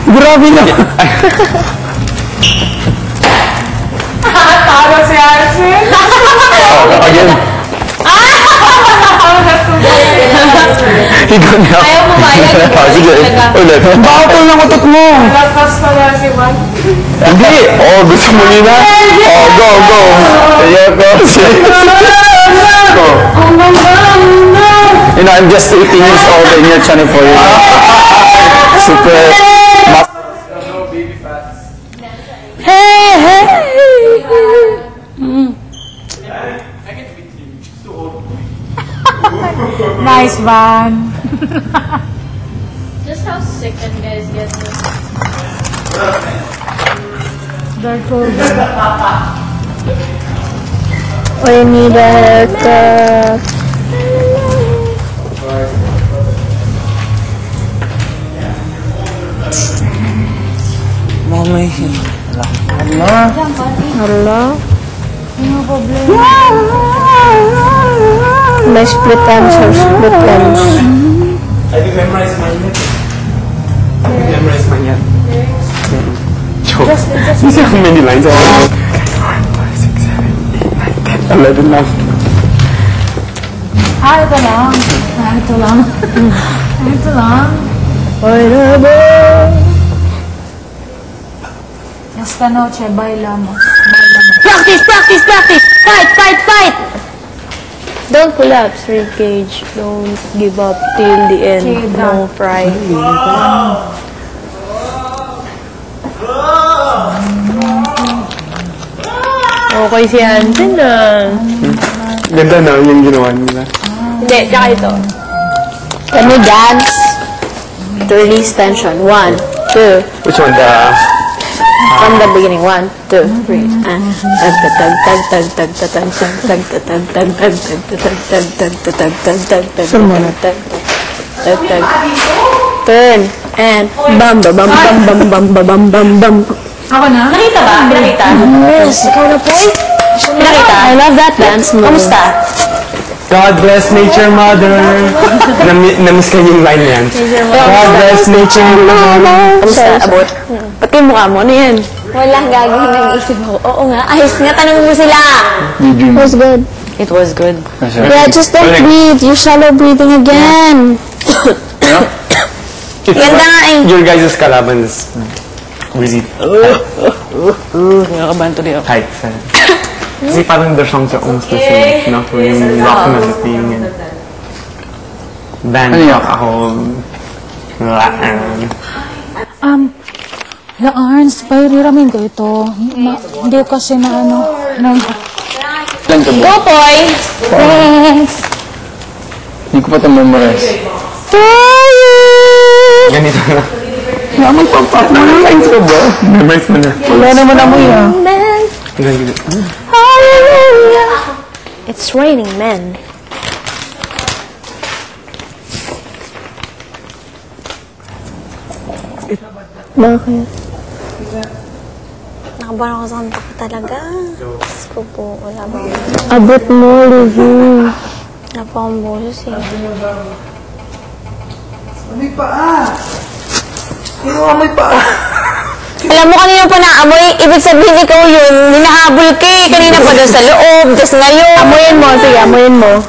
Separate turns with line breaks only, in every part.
Grabe na.
Talo si Archie.
Again. Ikaw na.
Ayaw mo ba?
Sige, ulit. Bakit lang utot mo?
Lakas pa na si Juan.
Hindi. Oh, gusto mo nila? Oh, go, go. Yeah, go. Go. You know, I'm just 18 years old and you're 24 years old. Super.
Hey, hey.
Nice one.
Just how sick them guys get this.
They're cool.
I need a haircut.
Mami. Allah.
Hello? May split ends or split ends.
I did memorize mine yet. I did memorize mine yet. Joke. You see how many lines I have? 1, 2, 3, 4, 5, 6, 7, 8, 9, 10, 11 now.
Ito lang. Ito lang. Ito lang. Esta noche, bailamos. Bailamos.
Practice, practice, practice! Fight, fight, fight! Don't collapse, ribcage. Don't give up till the end. No pride. Okay si Hansen na.
Ganda na yung ginawa nila.
Hindi, tsaka ito. Can we dance? To release tension. 1, 2.
Which one? The...
From the beginning. 1, 2, 3. Turn. And bam bam bam bam bam bam bam bam bam.
Ako na?
Nakita ba? Nakita?
Yes, ikaw na po. Nakita? I love that dance move. Kamusta?
God bless nature, mother. Namiss ka yung line yan. God bless nature, mother.
Kamusta? Abot? Pati yung mukha mo, ano yan? Wala, gagawin ng isip ko. Oo nga, ayos nga, tanong mo sila. It was good. It was good. Yeah, just don't breathe. You're shallow breathing again. Ganda nga eh.
Your guys' kalaban is really
Nakakabahan to rin ako.
tight. Kasi parang their songs are almost the same. No? For yung rock na sa thing and band rock ako.
La Arns, pairiramin ko ito. Hindi kasi na ano.
Go, boy! Thanks!
Hindi ko pa ito memorize. Ganito na. Wala mo pag-pop mo ng lines ko ba? Memorize mo na.
Wala naman ako yan.
Hallelujah! It's raining men. Bakit? Nakabahan ako sa kanta ko talaga. Diyos ko po, wala ba? Abot mo, Lizzie. Wala pa akong boses eh.
May paa! May paa!
Alam mo, kanina pa naamoy, ibig sabihin ikaw yun, hinahabol ka eh. Kanina pa doon sa loob, just ngayon. Amoyin mo, sige, amoyin mo.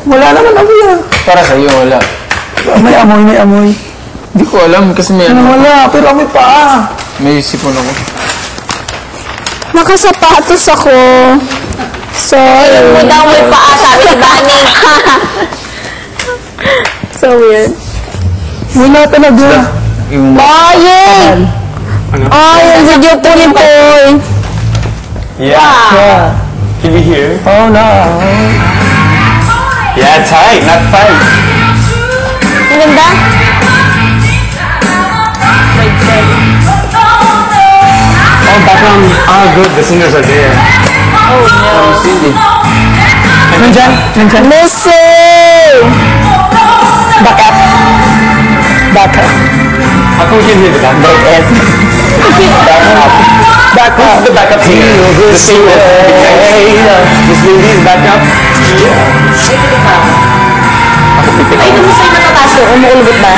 Wala naman ako yan. Para sa'yo, wala. May amoy, may amoy.
Hindi ko alam kasi may ano.
Wala, pero may paa.
May sipon ako.
Nakasapatos ako. Sorry. Ayun mo daw may paa, sabi ni Bani. So weird.
Wala talaga.
Yung
Yay!
Ano?
Yung video po ni Poy.
Yeah. Can you hear? Oh no. Yeah, tight, not fight.
Ang ganda?
Oh, background. Ah, good. The singers are there.
Oh no.
Cindy.
Nandyan? Nandyan?
Missy!
Back up. Back up. How come we can hear the back up? Back up. Back up. Who's the backup singer? The singer. This lady is back up.
Ay, ito mo sa'yo matataas ko. Umuulgot ba?